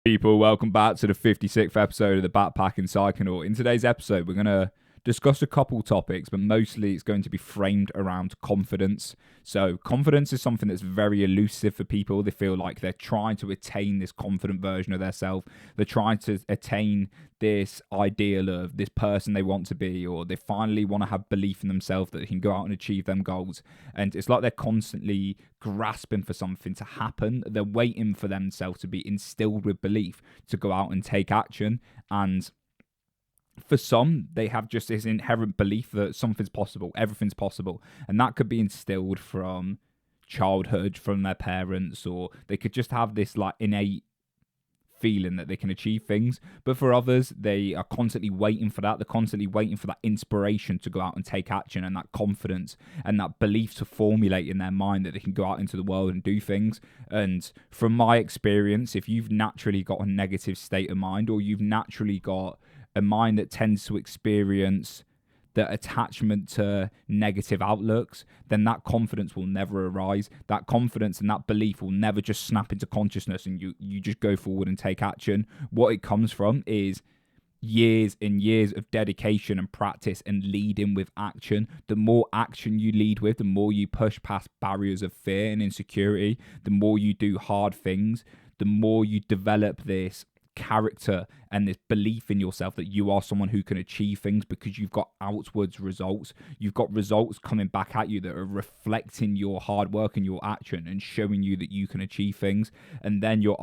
People, welcome back to the 56th episode of the Backpacking Psychonaut. In today's episode, we're going to discuss a couple topics, but mostly it's going to be framed around confidence. So confidence is something that's very elusive for people. They feel like they're trying to attain this confident version of themselves. They're trying to attain this ideal of this person they want to be, or they finally want to have belief in themselves that they can go out and achieve them goals. And it's like they're constantly grasping for something to happen. They're waiting for themselves to be instilled with belief to go out and take action. And for some, they have just this inherent belief that something's possible, everything's possible. And that could be instilled from childhood, from their parents, or they could just have this like innate feeling that they can achieve things. But for others, they are constantly waiting for that. They're constantly waiting for that inspiration to go out and take action, and that confidence and that belief to formulate in their mind that they can go out into the world and do things. And from my experience, if you've naturally got a negative state of mind, or you've naturally got a mind that tends to experience the attachment to negative outlooks, then that confidence will never arise. That confidence and that belief will never just snap into consciousness and you just go forward and take action. What it comes from is years and years of dedication and practice and leading with action. The more action you lead with, the more you push past barriers of fear and insecurity, the more you do hard things, the more you develop this character and this belief in yourself that you are someone who can achieve things, because you've got outwards results. You've got results coming back at you that are reflecting your hard work and your action and showing you that you can achieve things. And then your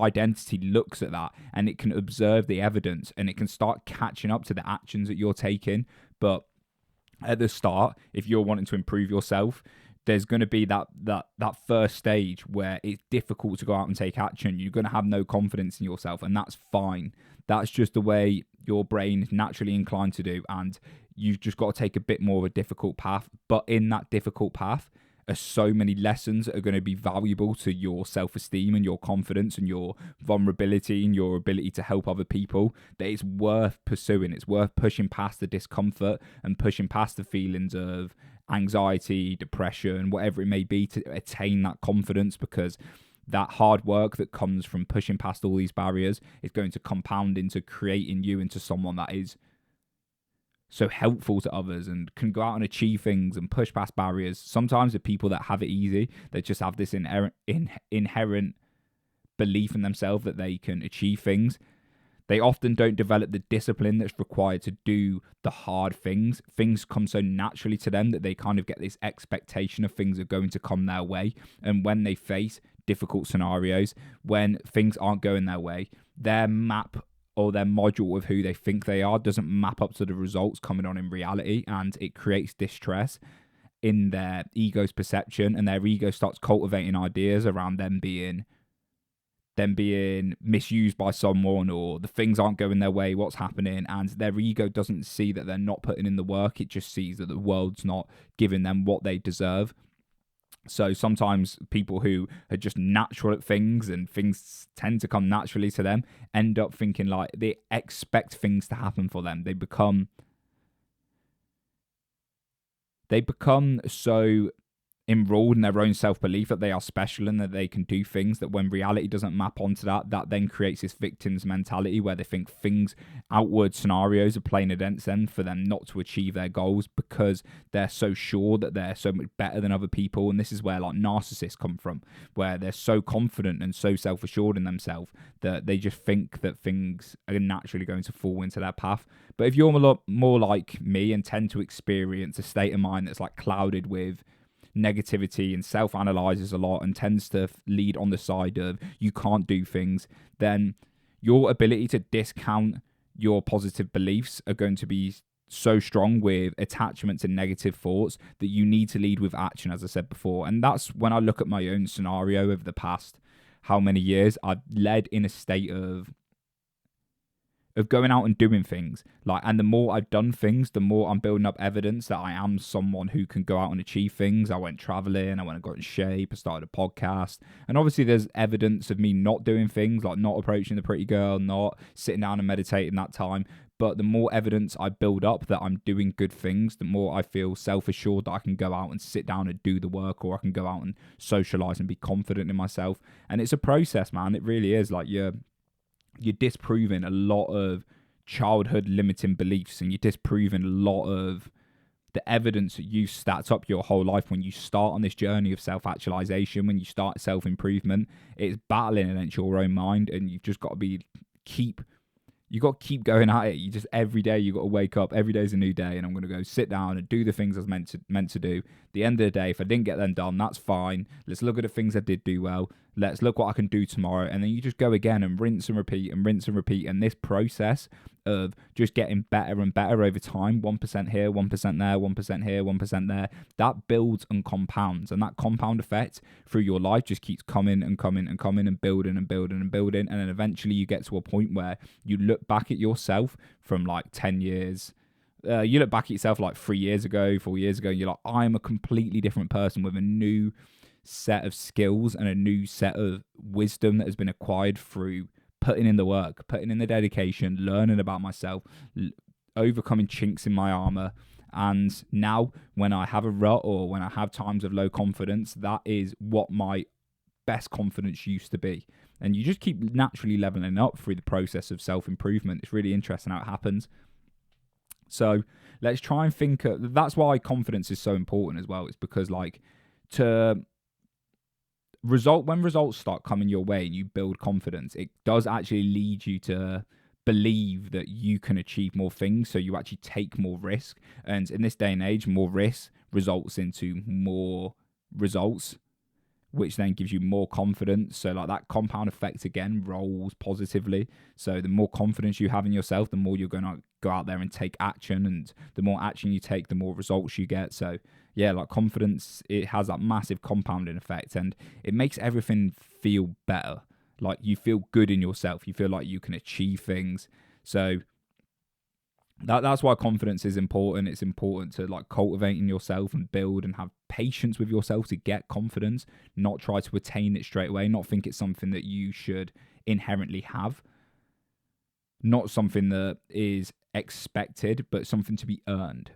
identity looks at that and it can observe the evidence and it can start catching up to the actions that you're taking. But at the start, if you're wanting to improve yourself, there's going to be that first stage where it's difficult to go out and take action. You're going to have no confidence in yourself, and that's fine. That's just the way your brain is naturally inclined to do, and you've just got to take a bit more of a difficult path. But in that difficult path are so many lessons that are going to be valuable to your self-esteem and your confidence and your vulnerability and your ability to help other people, that it's worth pursuing. It's worth pushing past the discomfort and pushing past the feelings of anxiety, depression, whatever it may be, to attain that confidence, because that hard work that comes from pushing past all these barriers is going to compound into creating you into someone that is so helpful to others and can go out and achieve things and push past barriers. Sometimes the people that have it easy, they just have this inherent belief in themselves that they can achieve things. They often don't develop the discipline that's required to do the hard things. Things come so naturally to them that they kind of get this expectation of things are going to come their way. And when they face difficult scenarios, when things aren't going their way, their map or their module of who they think they are doesn't map up to the results coming on in reality, and it creates distress in their ego's perception, and their ego starts cultivating ideas around them being misused by someone, or the things aren't going their way, what's happening, and their ego doesn't see that they're not putting in the work. It just sees that the world's not giving them what they deserve. So sometimes people who are just natural at things and things tend to come naturally to them end up thinking like they expect things to happen for them. They become so enrolled in their own self-belief that they are special and that they can do things, that when reality doesn't map onto that then creates this victim's mentality where they think things, outward scenarios are playing against them for them not to achieve their goals, because they're so sure that they're so much better than other people. And this is where like narcissists come from, where they're so confident and so self-assured in themselves that they just think that things are naturally going to fall into their path. But if you're a lot more like me and tend to experience a state of mind that's like clouded with negativity and self-analyzes a lot and tends to lead on the side of you can't do things, then your ability to discount your positive beliefs are going to be so strong with attachment to negative thoughts that you need to lead with action, as I said before. And that's when I look at my own scenario over the past how many years, I've led in a state of going out and doing things. And the more I've done things, the more I'm building up evidence that I am someone who can go out and achieve things. I went traveling, I went and got in shape, I started a podcast. And obviously there's evidence of me not doing things, like not approaching the pretty girl, not sitting down and meditating that time. But the more evidence I build up that I'm doing good things, the more I feel self-assured that I can go out and sit down and do the work, or I can go out and socialize and be confident in myself. And it's a process, man. It really is. you're disproving a lot of childhood limiting beliefs, and you're disproving a lot of the evidence that you stacked up your whole life when you start on this journey of self-actualization, when you start self-improvement. It's battling against your own mind, and you've just got to you got to keep going at it. You just, every day you got to wake up. Every day is a new day, and I'm going to go sit down and do the things I was meant to do. At the end of the day, if I didn't get them done, that's fine. Let's look at the things I did do well. Let's look what I can do tomorrow. And then you just go again and rinse and repeat and rinse and repeat. And this process of just getting better and better over time, 1% here, 1% there, 1% here, 1% there, that builds and compounds. And that compound effect through your life just keeps coming and coming and coming and building and building and building. And then eventually you get to a point where you look back at yourself from like 10 years. You look back at yourself like 3 years ago, 4 years ago, and you're like, I'm a completely different person with a new set of skills and a new set of wisdom that has been acquired through putting in the work, putting in the dedication, learning about myself, overcoming chinks in my armor. And now when I have a rut or when I have times of low confidence, that is what my best confidence used to be. And you just keep naturally leveling up through the process of self-improvement. It's really interesting how it happens. So let's try and think that's why confidence is so important as well. It's because like when results start coming your way and you build confidence, it does actually lead you to believe that you can achieve more things. So you actually take more risk. And in this day and age, more risk results into more results, which then gives you more confidence. So like that compound effect again rolls positively. So the more confidence you have in yourself, the more you're going to go out there and take action. And the more action you take, the more results you get. So yeah, like confidence, it has that massive compounding effect, and it makes everything feel better. Like you feel good in yourself. You feel like you can achieve things. So that's why confidence is important. It's important to like cultivating yourself and build and have patience with yourself to get confidence, not try to attain it straight away, not think it's something that you should inherently have, not something that is expected, but something to be earned.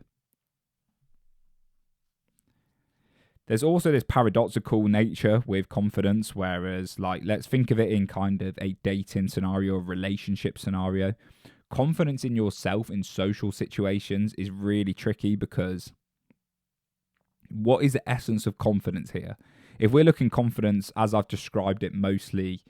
There's also this paradoxical nature with confidence, whereas like, let's think of it in kind of a dating scenario, a relationship scenario. Confidence in yourself in social situations is really tricky, because what is the essence of confidence here? If we're looking confidence as I've described it mostly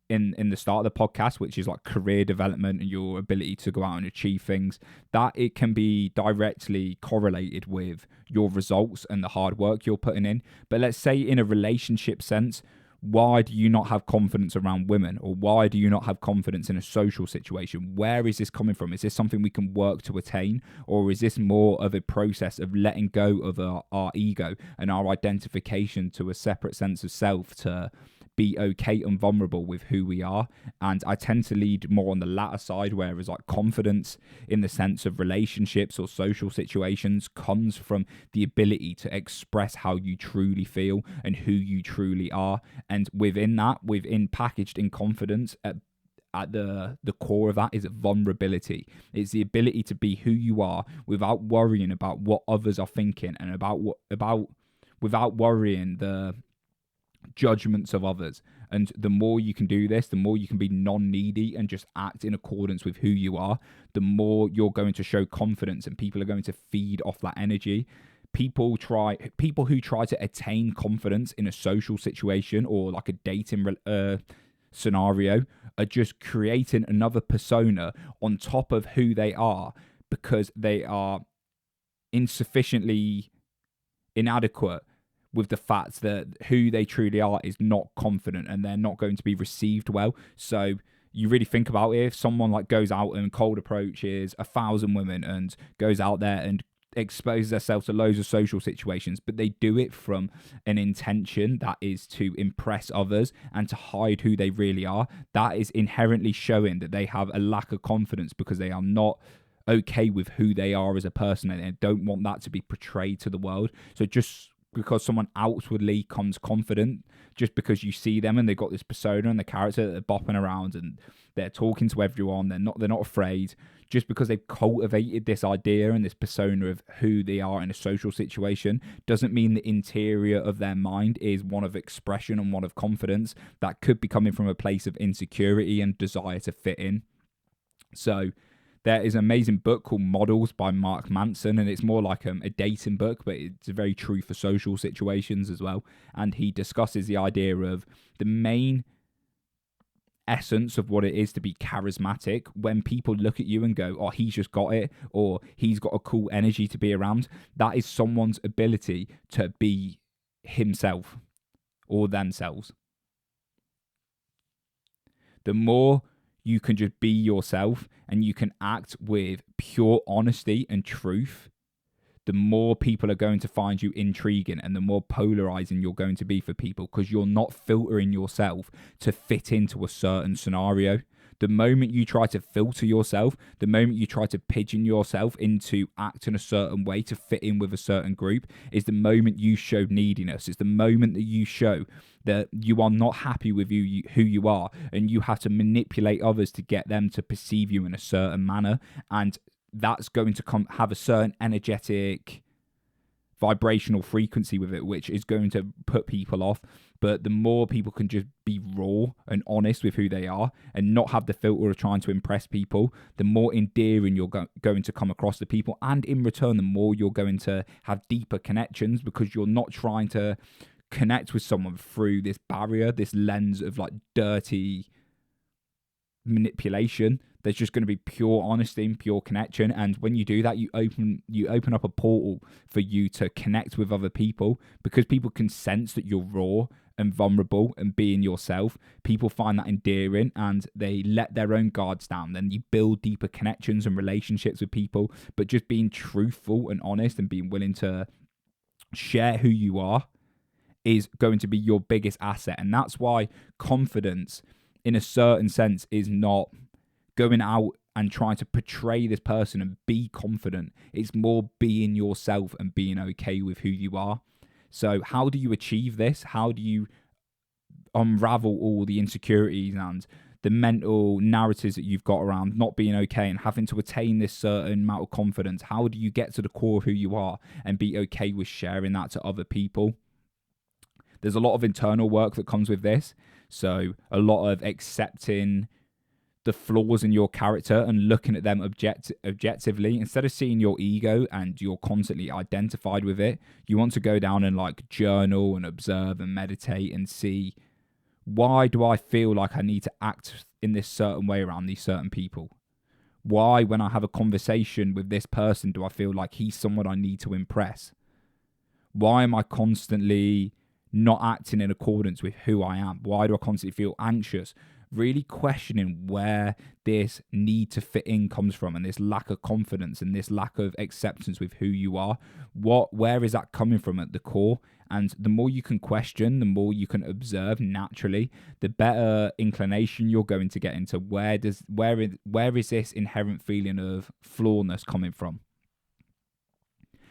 in the start of the podcast, which is like career development and your ability to go out and achieve things, that it can be directly correlated with your results and the hard work you're putting in. But let's say in a relationship sense, why do you not have confidence around women? Or why do you not have confidence in a social situation? Where is this coming from? Is this something we can work to attain? Or is this more of a process of letting go of our ego and our identification to a separate sense of self to be okay and vulnerable with who we are? And I tend to lead more on the latter side, whereas like confidence in the sense of relationships or social situations comes from the ability to express how you truly feel and who you truly are. And within packaged in confidence, at the core of that is vulnerability. It's the ability to be who you are without worrying about what others are thinking, and without worrying the judgments of others. And the more you can do this, the more you can be non-needy and just act in accordance with who you are, the more you're going to show confidence, and people are going to feed off that energy. People who try to attain confidence in a social situation or like a dating scenario are just creating another persona on top of who they are, because they are insufficiently inadequate with the fact that who they truly are is not confident, and they're not going to be received well. So you really think about it, if someone like goes out and cold approaches 1,000 women and goes out there and exposes themselves to loads of social situations, but they do it from an intention that is to impress others and to hide who they really are, that is inherently showing that they have a lack of confidence, because they are not okay with who they are as a person, and they don't want that to be portrayed to the world. So just because someone outwardly comes confident, just because you see them and they've got this persona and the character that they're bopping around and they're talking to everyone, they're not afraid, just because they've cultivated this idea and this persona of who they are in a social situation, doesn't mean the interior of their mind is one of expression and one of confidence. That could be coming from a place of insecurity and desire to fit in. So there is an amazing book called Models by Mark Manson, and it's more like a dating book, but it's very true for social situations as well. And he discusses the idea of the main essence of what it is to be charismatic. When people look at you and go, oh, he's just got it, or he's got a cool energy to be around, that is someone's ability to be himself or themselves. The more you can just be yourself and you can act with pure honesty and truth, the more people are going to find you intriguing and the more polarizing you're going to be for people, because you're not filtering yourself to fit into a certain scenario. The moment you try to filter yourself, the moment you try to pigeon yourself into acting a certain way to fit in with a certain group, is the moment you show neediness. It's the moment that you show that you are not happy with who you are, and you have to manipulate others to get them to perceive you in a certain manner. And that's going to have a certain energetic vibrational frequency with it, which is going to put people off. But the more people can just be raw and honest with who they are and not have the filter of trying to impress people, the more endearing you're going to come across to people. And in return, the more you're going to have deeper connections, because you're not trying to connect with someone through this barrier, this lens of like dirty manipulation. There's just going to be pure honesty and pure connection. And when you do that, you open up a portal for you to connect with other people, because people can sense that you're raw and vulnerable and being yourself. People find that endearing and they let their own guards down. Then you build deeper connections and relationships with people. But just being truthful and honest and being willing to share who you are is going to be your biggest asset. And that's why confidence, in a certain sense, is not going out and trying to portray this person and be confident. It's more being yourself and being okay with who you are. So how do you achieve this? How do you unravel all the insecurities and the mental narratives that you've got around not being okay and having to attain this certain amount of confidence? How do you get to the core of who you are and be okay with sharing that to other people? There's a lot of internal work that comes with this. So a lot of accepting the flaws in your character and looking at them objectively. Instead of seeing your ego and you're constantly identified with it, you want to go down and like journal and observe and meditate and see, why do I feel like I need to act in this certain way around these certain people? Why, when I have a conversation with this person, do I feel like he's someone I need to impress? Why am I constantly not acting in accordance with who I am? Why do I constantly feel anxious? Really questioning where this need to fit in comes from, and this lack of confidence and this lack of acceptance with who you are. Where is that coming from at the core? And the more you can question, the more you can observe naturally, the better inclination you're going to get into where is this inherent feeling of flawness coming from.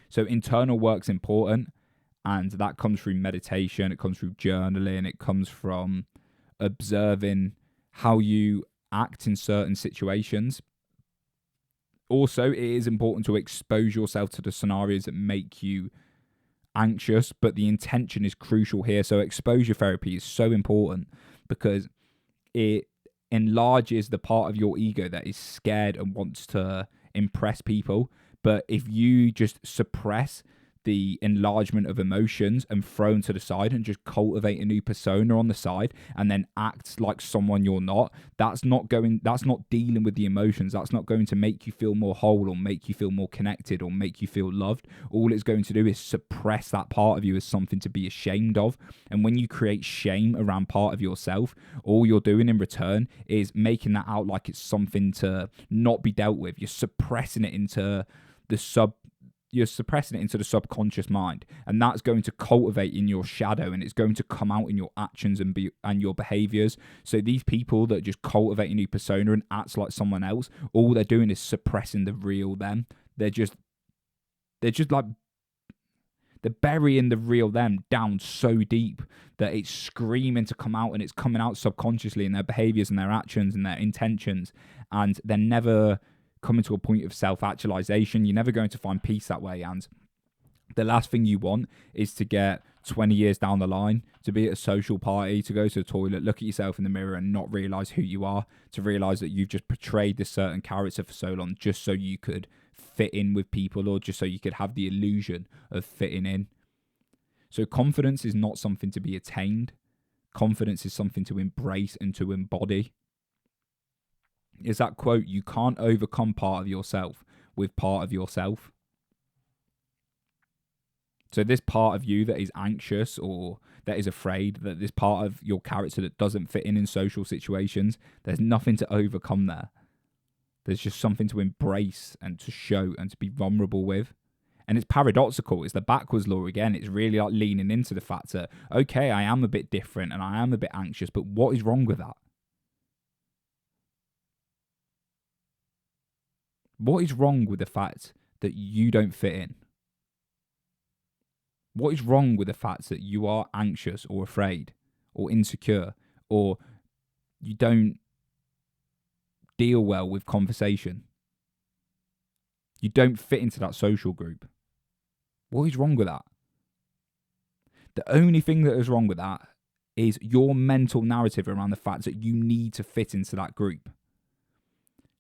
So internal work's important, and that comes through meditation, it comes through journaling, it comes from observing how you act in certain situations. Also, it is important to expose yourself to the scenarios that make you anxious, but the intention is crucial here. So exposure therapy is so important because it enlarges the part of your ego that is scared and wants to impress people. But if you just suppress the enlargement of emotions and thrown to the side and just cultivate a new persona on the side and then act like someone you're not, that's not dealing with the emotions. That's not going to make you feel more whole or make you feel more connected or make you feel loved. All it's going to do is suppress that part of you as something to be ashamed of. And when you create shame around part of yourself, all you're doing in return is making that out like it's something to not be dealt with. You're suppressing it into the subconscious mind, and that's going to cultivate in your shadow, and it's going to come out in your actions and your behaviors. So these people that just cultivate a new persona and act like someone else, all they're doing is suppressing the real them. They're They're burying the real them down so deep that it's screaming to come out, and it's coming out subconsciously in their behaviors and their actions and their intentions. And they're never coming to a point of self-actualization. You're never going to find peace that way. And the last thing you want is to get 20 years down the line, to be at a social party, to go to the toilet, look at yourself in the mirror and not realize who you are, to realize that you've just portrayed this certain character for so long just so you could fit in with people, or just so you could have the illusion of fitting in. So confidence is not something to be attained. Confidence is something to embrace and to embody. Is that quote, you can't overcome part of yourself with part of yourself. So this part of you that is anxious or that is afraid, that this part of your character that doesn't fit in social situations, there's nothing to overcome there. There's just something to embrace and to show and to be vulnerable with. And it's paradoxical. It's the backwards law again. It's really like leaning into the fact that, okay, I am a bit different and I am a bit anxious, but what is wrong with that? What is wrong with the fact that you don't fit in? What is wrong with the fact that you are anxious or afraid or insecure, or you don't deal well with conversation? You don't fit into that social group. What is wrong with that? The only thing that is wrong with that is your mental narrative around the fact that you need to fit into that group.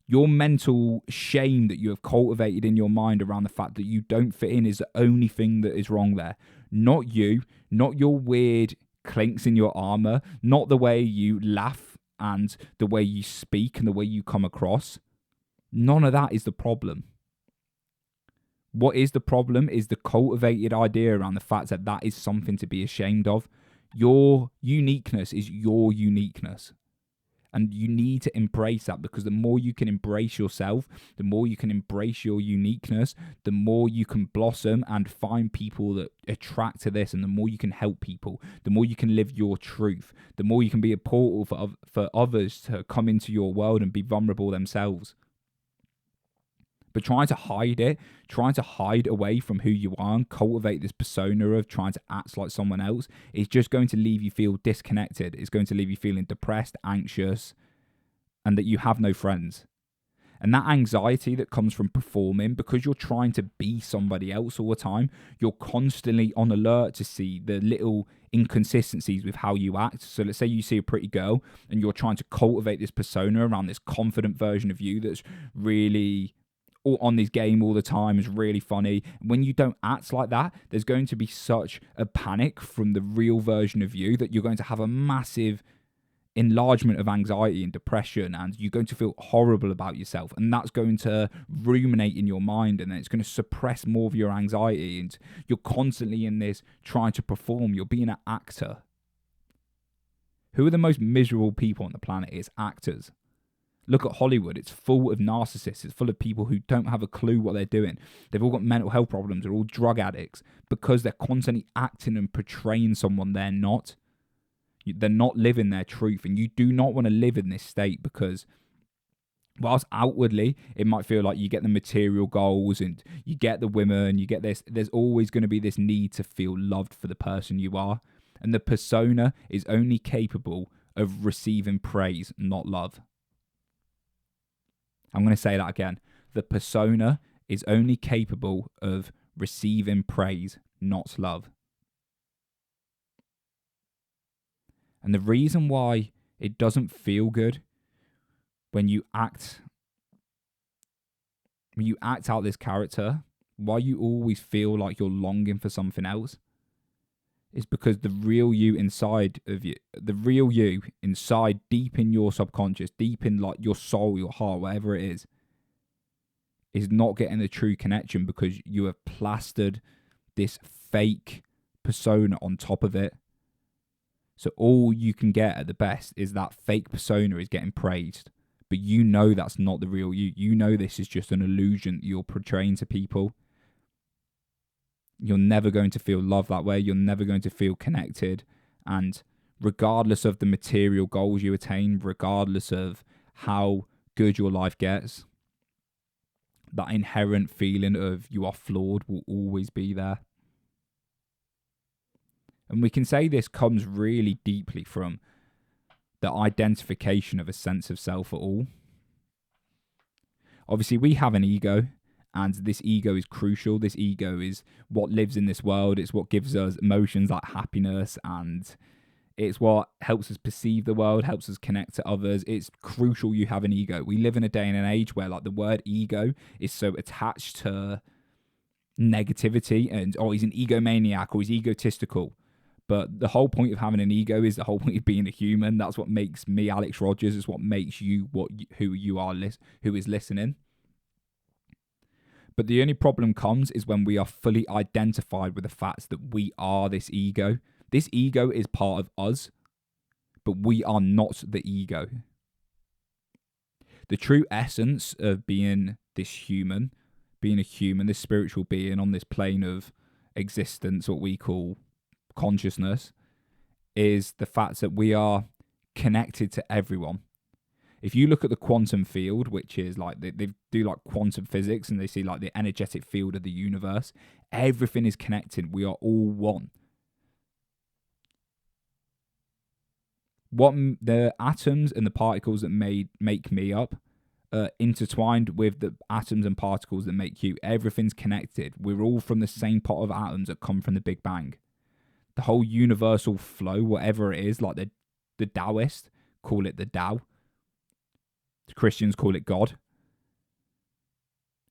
Your mental shame that you have cultivated in your mind around the fact that you don't fit in is the only thing that is wrong there. Not you, not your weird clinks in your armor, not the way you laugh and the way you speak and the way you come across. None of that is the problem. What is the problem is the cultivated idea around the fact that that is something to be ashamed of. Your uniqueness is your uniqueness. And you need to embrace that, because the more you can embrace yourself, the more you can embrace your uniqueness, the more you can blossom and find people that attract to this, and the more you can help people, the more you can live your truth, the more you can be a portal for others to come into your world and be vulnerable themselves. But trying to hide it, trying to hide away from who you are and cultivate this persona of trying to act like someone else is just going to leave you feel disconnected. It's going to leave you feeling depressed, anxious, and that you have no friends. And that anxiety that comes from performing, because you're trying to be somebody else all the time, you're constantly on alert to see the little inconsistencies with how you act. So let's say you see a pretty girl and you're trying to cultivate this persona around this confident version of you that's really on this game all the time, is really funny. When you don't act like that, there's going to be such a panic from the real version of you that you're going to have a massive enlargement of anxiety and depression, and you're going to feel horrible about yourself, and that's going to ruminate in your mind, and then it's going to suppress more of your anxiety, and you're constantly in this trying to perform. You're being an actor. Who are the most miserable people on the planet? It's actors. Look at Hollywood. It's full of narcissists. It's full of people who don't have a clue what they're doing. They've all got mental health problems. They're all drug addicts because they're constantly acting and portraying someone they're not. They're not living their truth. And you do not want to live in this state, because whilst outwardly it might feel like you get the material goals and you get the women, you get this, there's always going to be this need to feel loved for the person you are. And the persona is only capable of receiving praise, not love. I'm going to say that again. The persona is only capable of receiving praise, not love. And the reason why it doesn't feel good when you act out this character, why you always feel like you're longing for something else, is because the real you inside of you, deep in your subconscious, deep in like your soul, your heart, whatever it is not getting the true connection, because you have plastered this fake persona on top of it. So all you can get at the best is that fake persona is getting praised, but you know that's not the real you. You know this is just an illusion that you're portraying to people. You're never going to feel love that way. You're never going to feel connected. And regardless of the material goals you attain, regardless of how good your life gets, that inherent feeling of you are flawed will always be there. And we can say this comes really deeply from the identification of a sense of self at all. Obviously, we have an ego, and this ego is crucial. This ego is what lives in this world. It's what gives us emotions like happiness, and it's what helps us perceive the world, helps us connect to others. It's crucial you have an ego. We live in a day and an age where like the word ego is so attached to negativity and, oh, he's an egomaniac or he's egotistical. But the whole point of having an ego is the whole point of being a human. That's what makes me Alex Rogers. It's what makes you who you are, who is listening. But the only problem comes is when we are fully identified with the fact that we are this ego. This ego is part of us, but we are not the ego. The true essence of being this human, being a human, this spiritual being on this plane of existence, what we call consciousness, is the fact that we are connected to everyone. If you look at the quantum field, which is like they do like quantum physics and they see like the energetic field of the universe, everything is connected. We are all one. What the atoms and the particles that make me up intertwined with the atoms and particles that make you. Everything's connected. We're all from the same pot of atoms that come from the Big Bang. The whole universal flow, whatever it is, like the Taoists call it the Tao. The Christians call it God.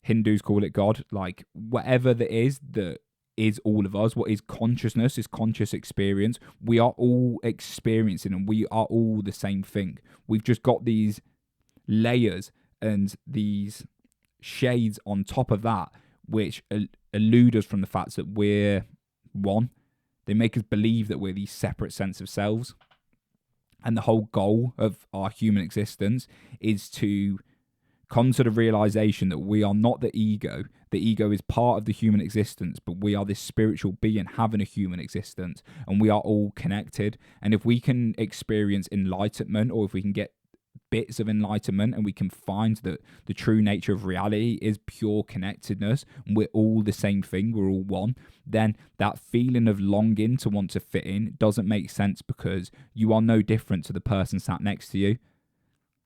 Hindus call it God. Like whatever that is all of us. What is consciousness is conscious experience. We are all experiencing and we are all the same thing. We've just got these layers and these shades on top of that which elude us from the fact that we're one. They make us believe that we're these separate sense of selves. And the whole goal of our human existence is to come to the realization that we are not the ego. The ego is part of the human existence, but we are this spiritual being having a human existence, and we are all connected. And if we can experience enlightenment, or if we can get bits of enlightenment and we can find that the true nature of reality is pure connectedness and we're all the same thing, we're all one, then that feeling of longing to want to fit in doesn't make sense, because you are no different to the person sat next to you.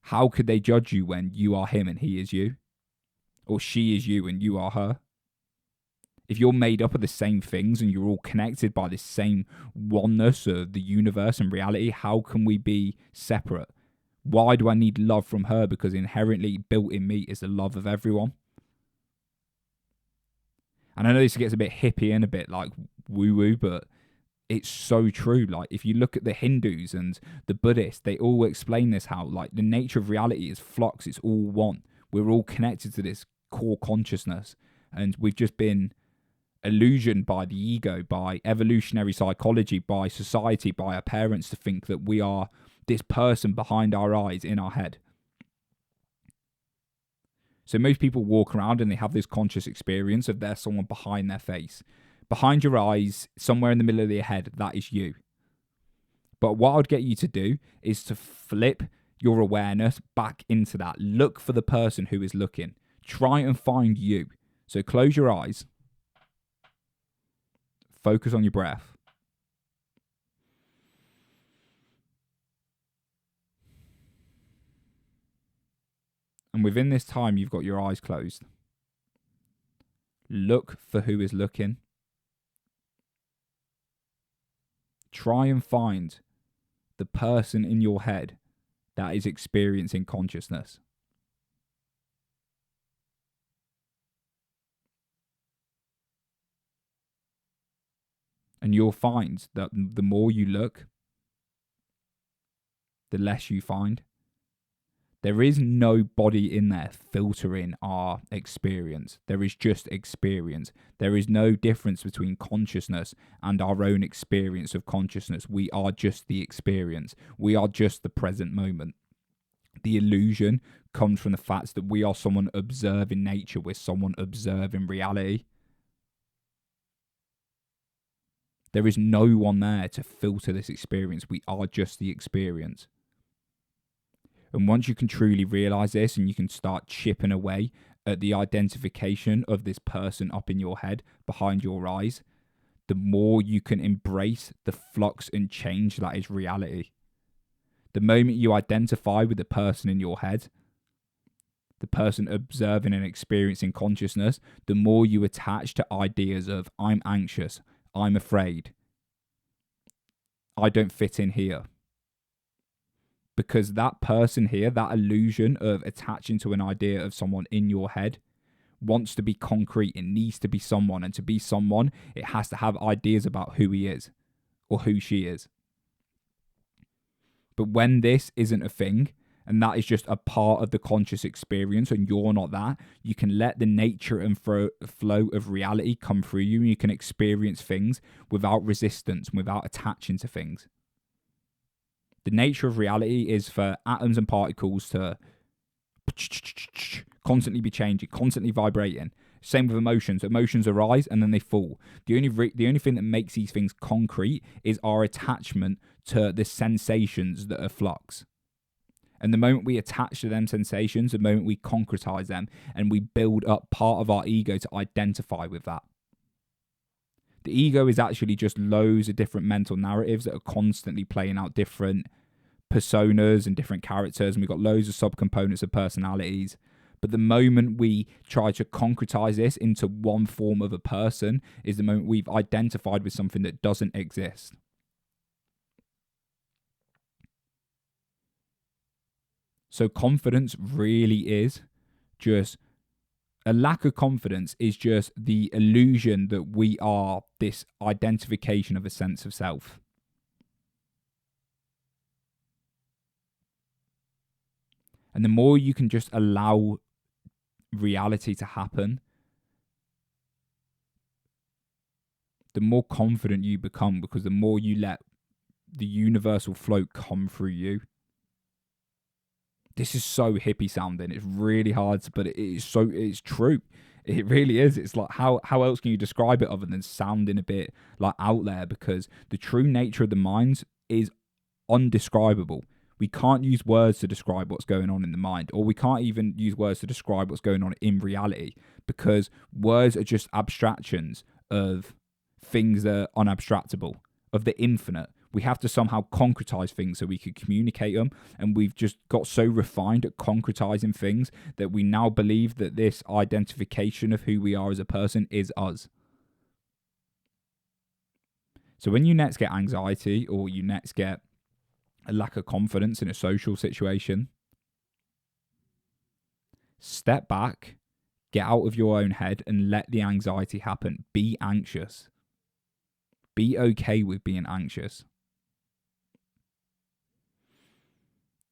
How could they judge you when you are him and he is you? Or she is you and you are her? If you're made up of the same things and you're all connected by this same oneness of the universe and reality, how can we be separate? Why do I need love from her? Because inherently built in me is the love of everyone. And I know this gets a bit hippie and a bit like woo-woo, but it's so true. Like if you look at the Hindus and the Buddhists, they all explain this, how like the nature of reality is flux. It's all one. We're all connected to this core consciousness. And we've just been illusioned by the ego, by evolutionary psychology, by society, by our parents to think that we are this person behind our eyes in our head. So most people walk around and they have this conscious experience of there's someone behind their face. Behind your eyes, somewhere in the middle of your head, that is you. But what I'd get you to do is to flip your awareness back into that. Look for the person who is looking. Try and find you. So close your eyes. Focus on your breath. And within this time, you've got your eyes closed. Look for who is looking. Try and find the person in your head that is experiencing consciousness. And you'll find that the more you look, the less you find. There is no body in there filtering our experience. There is just experience. There is no difference between consciousness and our own experience of consciousness. We are just the experience. We are just the present moment. The illusion comes from the fact that we are someone observing nature. We're someone observing reality. There is no one there to filter this experience. We are just the experience. And once you can truly realize this and you can start chipping away at the identification of this person up in your head behind your eyes, the more you can embrace the flux and change that is reality. The moment you identify with the person in your head, the person observing and experiencing consciousness, the more you attach to ideas of, I'm anxious, I'm afraid, I don't fit in here. Because that person here, that illusion of attaching to an idea of someone in your head, wants to be concrete. It needs to be someone. And to be someone, it has to have ideas about who he is or who she is. But when this isn't a thing, and that is just a part of the conscious experience, and you're not that, you can let the nature and flow of reality come through you, and you can experience things without resistance, without attaching to things. The nature of reality is for atoms and particles to constantly be changing, constantly vibrating. Same with emotions. Emotions arise and then they fall. The only thing that makes these things concrete is our attachment to the sensations that are flux. And the moment we attach to them sensations, the moment we concretize them, and we build up part of our ego to identify with that. The ego is actually just loads of different mental narratives that are constantly playing out different personas and different characters, and we've got loads of subcomponents of personalities. But the moment we try to concretize this into one form of a person is the moment we've identified with something that doesn't exist. So confidence really is just, a lack of confidence is just the illusion that we are this identification of a sense of self. And the more you can just allow reality to happen, the more confident you become, because the more you let the universal flow come through you. This is so hippie sounding. It's really hard, but it's true. It really is. It's like, how else can you describe it other than sounding a bit like out there? Because the true nature of the mind is undescribable. We can't use words to describe what's going on in the mind, or we can't even use words to describe what's going on in reality, because words are just abstractions of things that are unabstractable, of the infinite. We have to somehow concretize things so we can communicate them, and we've just got so refined at concretizing things that we now believe that this identification of who we are as a person is us. So when you next get anxiety, or you next get a lack of confidence in a social situation, step back, get out of your own head and let the anxiety happen. Be anxious. Be okay with being anxious.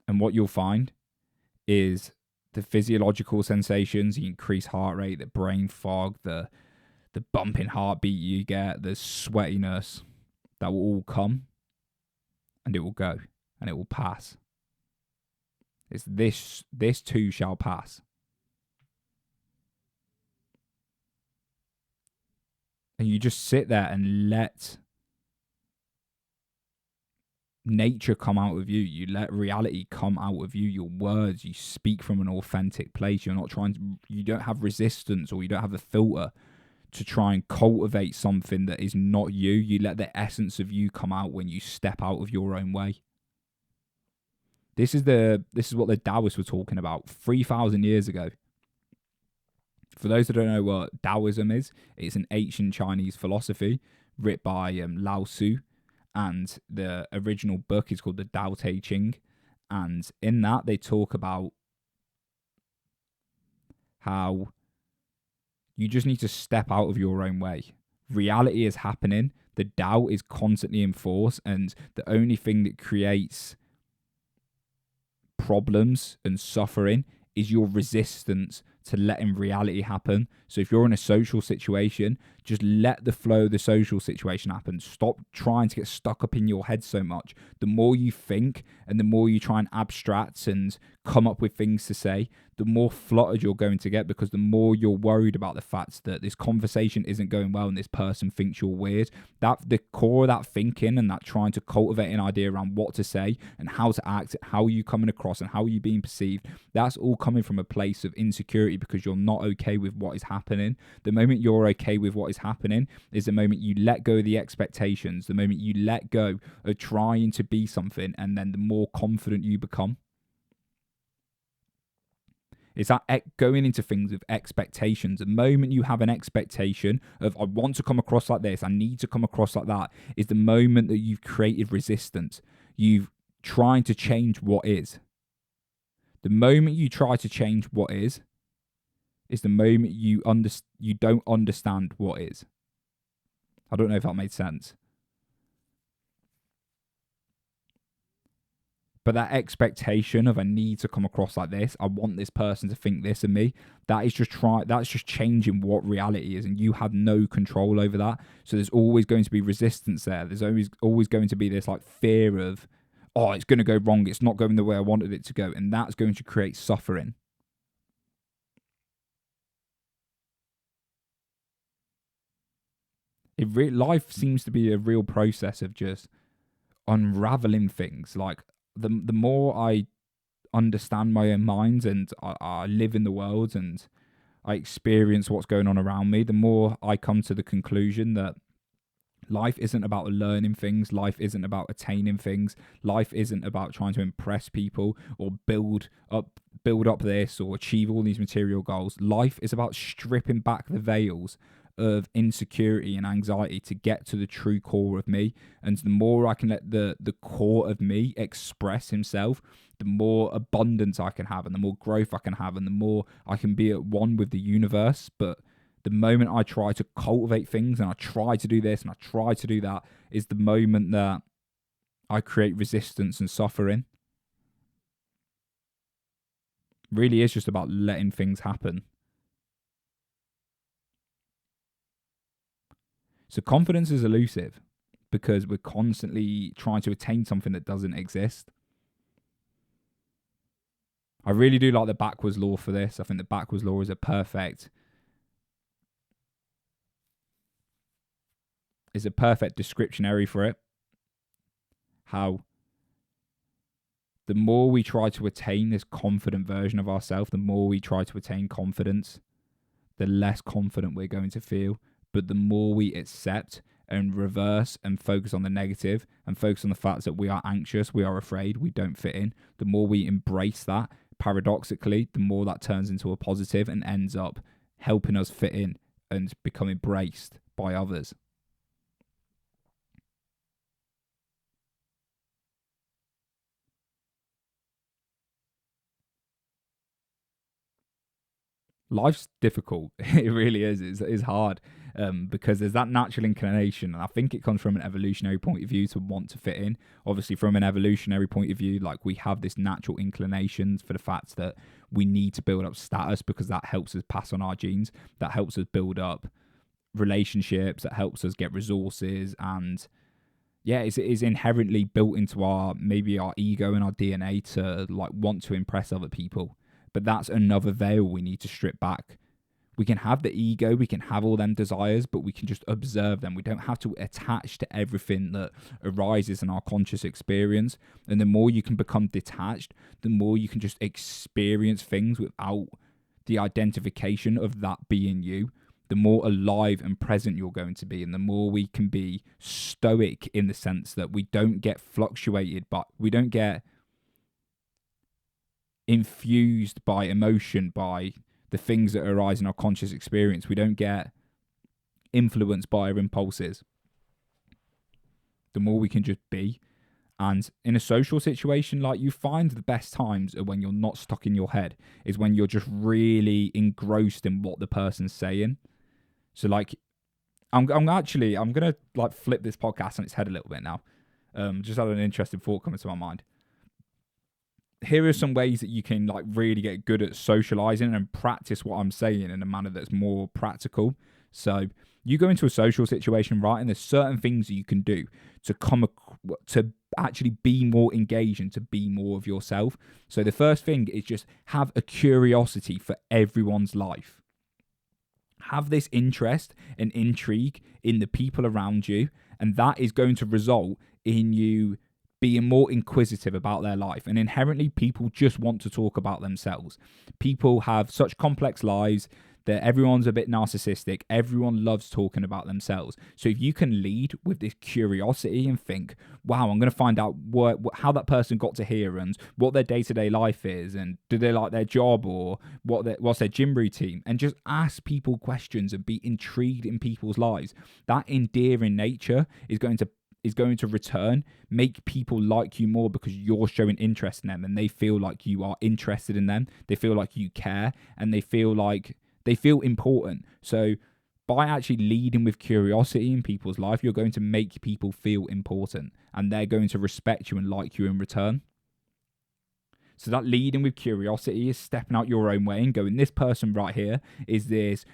And what you'll find is the physiological sensations, the increased heart rate, the brain fog, the bumping heartbeat you get, the sweatiness, that will all come and it will go. And it will pass. It's this too shall pass. And you just sit there and let nature come out of you. You let reality come out of you. Your words, you speak from an authentic place. You don't have resistance, or you don't have a filter to try and cultivate something that is not you. You let the essence of you come out when you step out of your own way. This is what the Taoists were talking about 3,000 years ago. For those that don't know what Taoism is, it's an ancient Chinese philosophy written by Lao Tzu, and the original book is called the Tao Te Ching. And in that, they talk about how you just need to step out of your own way. Reality is happening. The Tao is constantly in force, and the only thing that creates problems and suffering is your resistance to letting reality happen. So if you're in a social situation, just let the flow of the social situation happen. Stop trying to get stuck up in your head so much. The more you think and the more you try and abstract and come up with things to say, the more fluttered you're going to get, because the more you're worried about the fact that this conversation isn't going well and this person thinks you're weird. That the core of that thinking and that trying to cultivate an idea around what to say and how to act, how are you coming across and how are you being perceived, that's all coming from a place of insecurity, because you're not okay with what is happening. The moment you're okay with what is is happening is the moment you let go of the expectations, the moment you let go of trying to be something, and then the more confident you become. It's that going into things with expectations. The moment you have an expectation of, I want to come across like this, I need to come across like that, is the moment that you've created resistance. You've trying to change what is. The moment you try to change what is the moment you don't understand what is. I don't know if that made sense. But that expectation of, I need to come across like this, I want this person to think this of me, that's just changing what reality is, and you have no control over that. So there's always going to be resistance there. There's always going to be this like fear of, oh, it's going to go wrong, it's not going the way I wanted it to go, and that's going to create suffering. Life seems to be a real process of just unraveling things. Like the more I understand my own mind, and I live in the world, and I experience what's going on around me, the more I come to the conclusion that life isn't about learning things, life isn't about attaining things, life isn't about trying to impress people or build up this or achieve all these material goals. Life is about stripping back the veils of insecurity and anxiety to get to the true core of me. And the more I can let the core of me express himself, the more abundance I can have, and the more growth I can have, and the more I can be at one with the universe. But the moment I try to cultivate things, and I try to do this and I try to do that, is the moment that I create resistance and suffering. Really is just about letting things happen. So confidence is elusive because we're constantly trying to attain something that doesn't exist. I really do like the backwards law for this. I think the backwards law is a perfect descriptionary for it. How the more we try to attain this confident version of ourselves, the more we try to attain confidence, the less confident we're going to feel. But the more we accept and reverse and focus on the negative and focus on the fact that we are anxious, we are afraid, we don't fit in, the more we embrace that, paradoxically, the more that turns into a positive and ends up helping us fit in and become embraced by others. Life's difficult. It really is. It's hard because there's that natural inclination, and I think it comes from an evolutionary point of view to want to fit in. Obviously, from an evolutionary point of view, like, we have this natural inclination for the fact that we need to build up status because that helps us pass on our genes, that helps us build up relationships, that helps us get resources, and yeah, it is inherently built into our ego and our DNA to like want to impress other people. But that's another veil we need to strip back. We can have the ego, we can have all them desires, but we can just observe them. We don't have to attach to everything that arises in our conscious experience. And the more you can become detached, the more you can just experience things without the identification of that being you, the more alive and present you're going to be. And the more we can be stoic in the sense that we don't get fluctuated, but we don't get infused by emotion, by the things that arise in our conscious experience. We don't get influenced by our impulses. The more we can just be. And in a social situation, like, you find the best times are when you're not stuck in your head, is when you're just really engrossed in what the person's saying. So like, I'm gonna like flip this podcast on its head a little bit now. Just had an interesting thought coming to my mind. Here are some ways that you can like really get good at socializing and practice what I'm saying in a manner that's more practical. So you go into a social situation, right, and there's certain things that you can do to actually be more engaged and to be more of yourself. So the first thing is just have a curiosity for everyone's life. Have this interest and intrigue in the people around you, and that is going to result in you being more inquisitive about their life. And inherently, people just want to talk about themselves. People have such complex lives. that everyone's a bit narcissistic. Everyone loves talking about themselves. So if you can lead with this curiosity and think, wow, I'm going to find out how that person got to here and what their day-to-day life is, and do they like their job, or what's their gym routine, and just ask people questions and be intrigued in people's lives. That endearing nature is going to return, make people like you more because you're showing interest in them and they feel like you are interested in them. They feel like you care, and they feel important. So by actually leading with curiosity in people's life, you're going to make people feel important, and they're going to respect you and like you in return. So that leading with curiosity is stepping out your own way and going, this person right here is this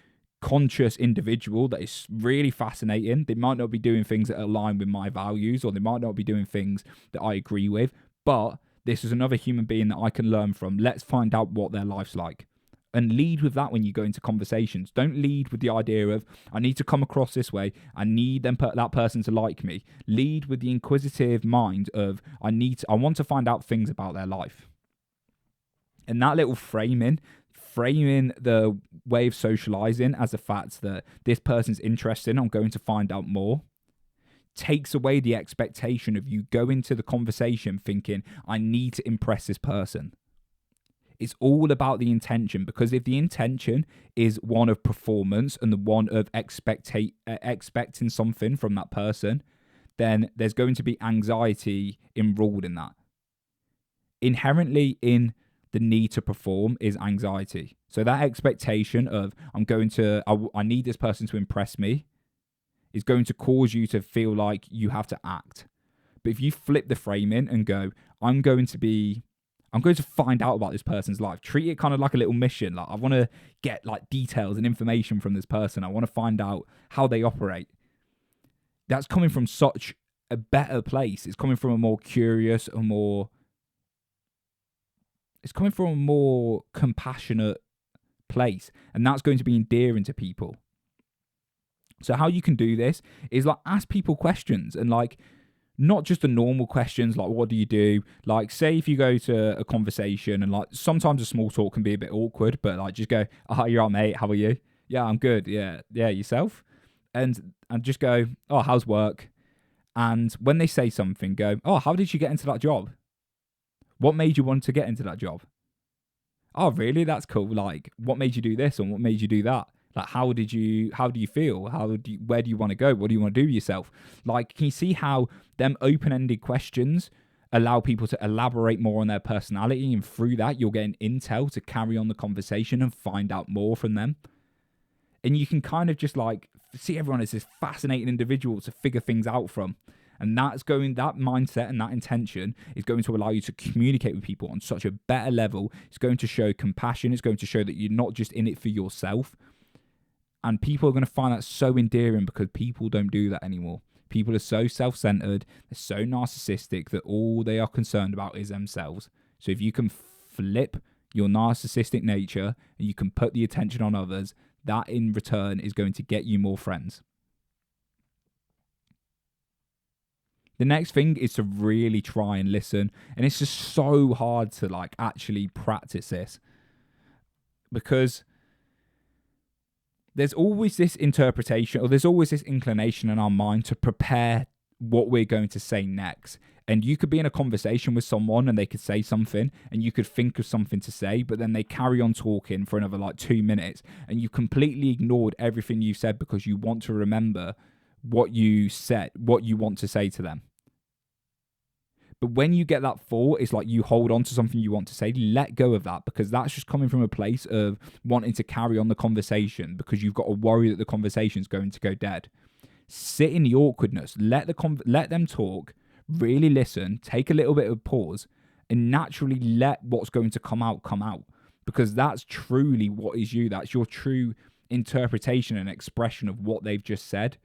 conscious individual that is really fascinating. They might not be doing things that align with my values, or they might not be doing things that I agree with, but this is another human being that I can learn from. Let's find out what their life's like. And lead with that when you go into conversations. Don't lead with the idea of, I need to come across this way. I need that person to like me. Lead with the inquisitive mind of, I want to find out things about their life. And that little framing the way of socializing as the fact that this person's interested, I'm going to find out more, takes away the expectation of you go into the conversation thinking, I need to impress this person. It's all about the intention, because if the intention is one of performance and the one of expecting something from that person, then there's going to be anxiety enrolled in that. Inherently in the need to perform is anxiety. So that expectation of I need this person to impress me is going to cause you to feel like you have to act. But if you flip the framing and go, I'm going to find out about this person's life. Treat it kind of like a little mission. Like, I want to get like details and information from this person. I want to find out how they operate. That's coming from such a better place. It's coming from a more curious, it's coming from a more compassionate place. And that's going to be endearing to people. So how you can do this is like ask people questions, and like, not just the normal questions like, what do you do? Like, say if you go to a conversation and like sometimes a small talk can be a bit awkward, but like just go, oh, you're right, mate. How are you? Yeah, I'm good. Yeah, yourself? And just go, oh, how's work? And when they say something, go, oh, how did you get into that job? What made you want to get into that job? Oh, really? That's cool. Like, what made you do this and what made you do that? Like, how do you feel? Where do you want to go? What do you want to do with yourself? Like, can you see how them open-ended questions allow people to elaborate more on their personality, and through that, you're getting intel to carry on the conversation and find out more from them. And you can kind of just like see everyone as this fascinating individual to figure things out from. And that mindset and that intention is going to allow you to communicate with people on such a better level. It's going to show compassion. It's going to show that you're not just in it for yourself. And people are going to find that so endearing, because people don't do that anymore. People are so self-centered, they're so narcissistic that all they are concerned about is themselves. So if you can flip your narcissistic nature and you can put the attention on others, that in return is going to get you more friends. The next thing is to really try and listen. And it's just so hard to like actually practice this, because there's always this interpretation, or there's always this inclination in our mind to prepare what we're going to say next. And you could be in a conversation with someone and they could say something and you could think of something to say, but then they carry on talking for another like 2 minutes and you completely ignored everything you said because you want to remember what you said, what you want to say to them. But when you get that thought, it's like you hold on to something you want to say, let go of that, because that's just coming from a place of wanting to carry on the conversation because you've got to worry that the conversation's going to go dead. Sit in the awkwardness, let them talk, really listen, take a little bit of pause, and naturally let what's going to come out, because that's truly what is you. That's your true interpretation and expression of what they've just said.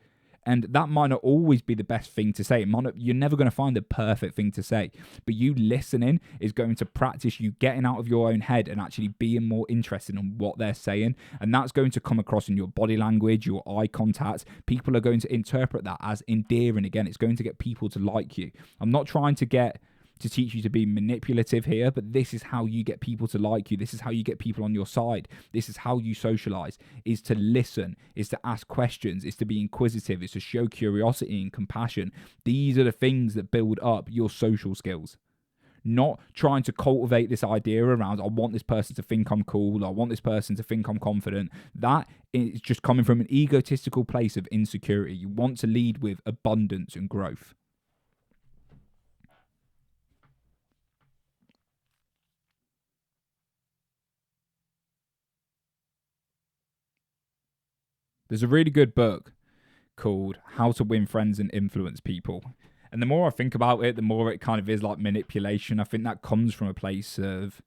And that might not always be the best thing to say. You're never going to find the perfect thing to say. But you listening is going to practice you getting out of your own head and actually being more interested in what they're saying. And that's going to come across in your body language, your eye contact. People are going to interpret that as endearing. Again, it's going to get people to like you. I'm not trying to get to teach you to be manipulative here, but this is how you get people to like you. This is how you get people on your side. This is how you socialize, is to listen, is to ask questions, is to be inquisitive, is to show curiosity and compassion. These are the things that build up your social skills. Not trying to cultivate this idea around, I want this person to think I'm cool, I want this person to think I'm confident. That is just coming from an egotistical place of insecurity. You want to lead with abundance and growth. There's a really good book called How to Win Friends and Influence People. And the more I think about it, the more it kind of is like manipulation. I think that comes from a place of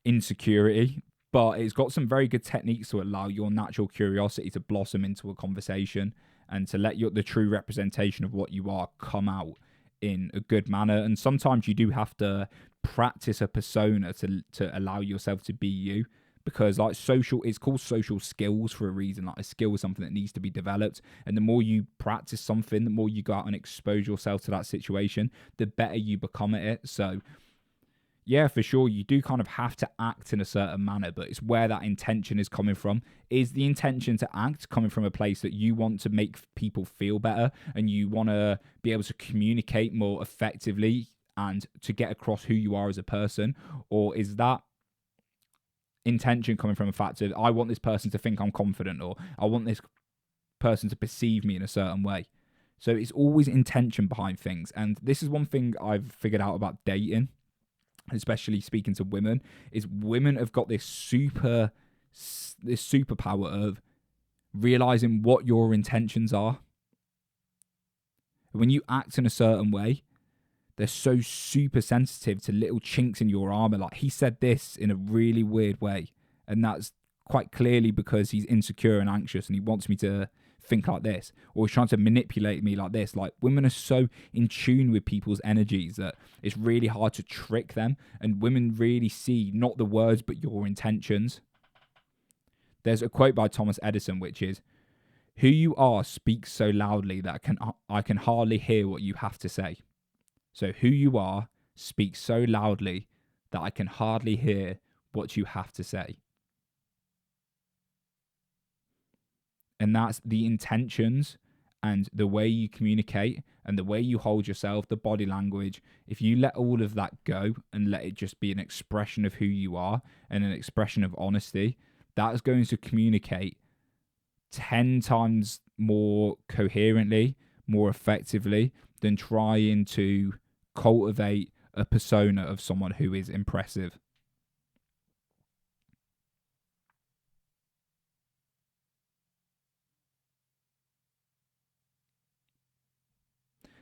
insecurity, but it's got some very good techniques to allow your natural curiosity to blossom into a conversation and to let the true representation of what you are come out in a good manner. And sometimes you do have to practice a persona to allow yourself to be you. Because like it's called social skills for a reason. Like a skill is something that needs to be developed, and the more you practice something, the more you go out and expose yourself to that situation, the better you become at it. So yeah, for sure, you do kind of have to act in a certain manner, but it's where that intention is coming from. Is the intention to act coming from a place that you want to make people feel better and you want to be able to communicate more effectively and to get across who you are as a person? Or is that intention coming from a fact of, I want this person to think I'm confident, or I want this person to perceive me in a certain way? So it's always intention behind things. And this is one thing I've figured out about dating, especially speaking to women, is women have got this superpower of realizing what your intentions are. When you act in a certain way, they're so super sensitive to little chinks in your armor. Like, he said this in a really weird way, and that's quite clearly because he's insecure and anxious and he wants me to think like this, or he's trying to manipulate me like this. Like, women are so in tune with people's energies that it's really hard to trick them, and women really see not the words but your intentions. There's a quote by Thomas Edison which is, "Who you are speaks so loudly that I can hardly hear what you have to say." So who you are speaks so loudly that I can hardly hear what you have to say. And that's the intentions and the way you communicate and the way you hold yourself, the body language. If you let all of that go and let it just be an expression of who you are and an expression of honesty, that is going to communicate 10 times more coherently, more effectively than trying to cultivate a persona of someone who is impressive.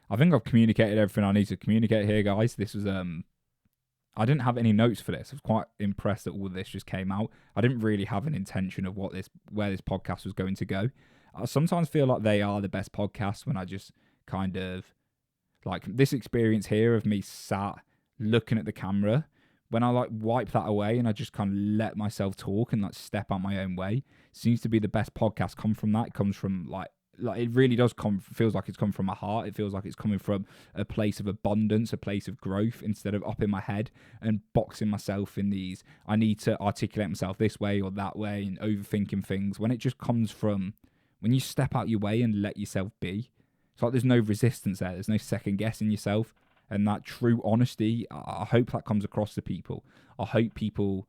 I think I've communicated everything I need to communicate here, guys. This was I didn't have any notes for this. I was quite impressed that all of this just came out. I didn't really have an intention of where this podcast was going to go. I sometimes feel like they are the best podcasts when I just kind of, like this experience here of me sat looking at the camera, when I like wipe that away and I just kind of let myself talk and like step out my own way, seems to be the best podcast come from that. It comes from like it really does feels like it's come from my heart. It feels like it's coming from a place of abundance, a place of growth, instead of up in my head and boxing myself in these, I need to articulate myself this way or that way and overthinking things. When it just comes from when you step out your way and let yourself be, it's like there's no resistance there. There's no second guessing yourself. And that true honesty, I hope that comes across to people. I hope people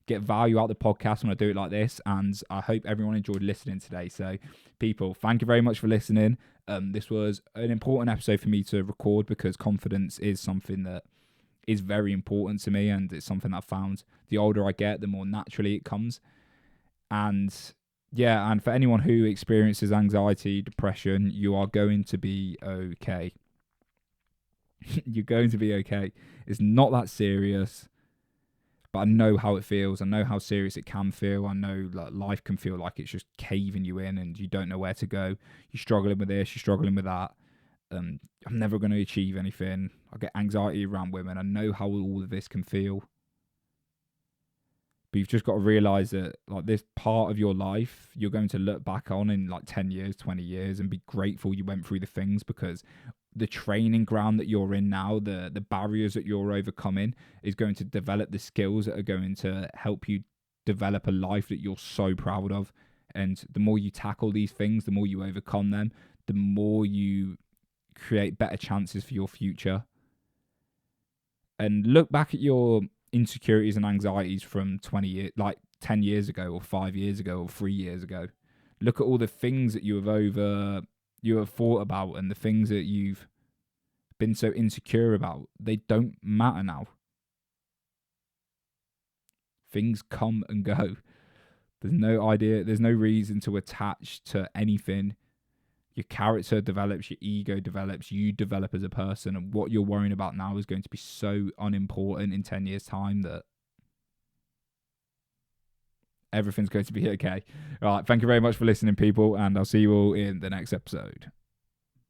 get value out of the podcast when I do it like this. And I hope everyone enjoyed listening today. So people, thank you very much for listening. This was an important episode for me to record because confidence is something that is very important to me. And it's something I've found the older I get, the more naturally it comes. And yeah, and for anyone who experiences anxiety, depression, you are going to be okay. You're going to be okay. It's not that serious, but I know how it feels. I know how serious it can feel. I know that life can feel like it's just caving you in and you don't know where to go. You're struggling with this, you're struggling with that. I'm never going to achieve anything. I get anxiety around women. I know how all of this can feel. But you've just got to realize that like this part of your life, you're going to look back on in like 10 years, 20 years and be grateful you went through the things, because the training ground that you're in now, the barriers that you're overcoming, is going to develop the skills that are going to help you develop a life that you're so proud of. And the more you tackle these things, the more you overcome them, the more you create better chances for your future. And look back at your insecurities and anxieties from 20 years, like 10 years ago or 5 years ago or 3 years ago. Look at all the things that you have thought about, and the things that you've been so insecure about. They don't matter now. Things come and go. There's no reason to attach to anything. Your character develops, your ego develops, you develop as a person, and what you're worrying about now is going to be so unimportant in 10 years' time that everything's going to be okay. All right, thank you very much for listening, people, and I'll see you all in the next episode.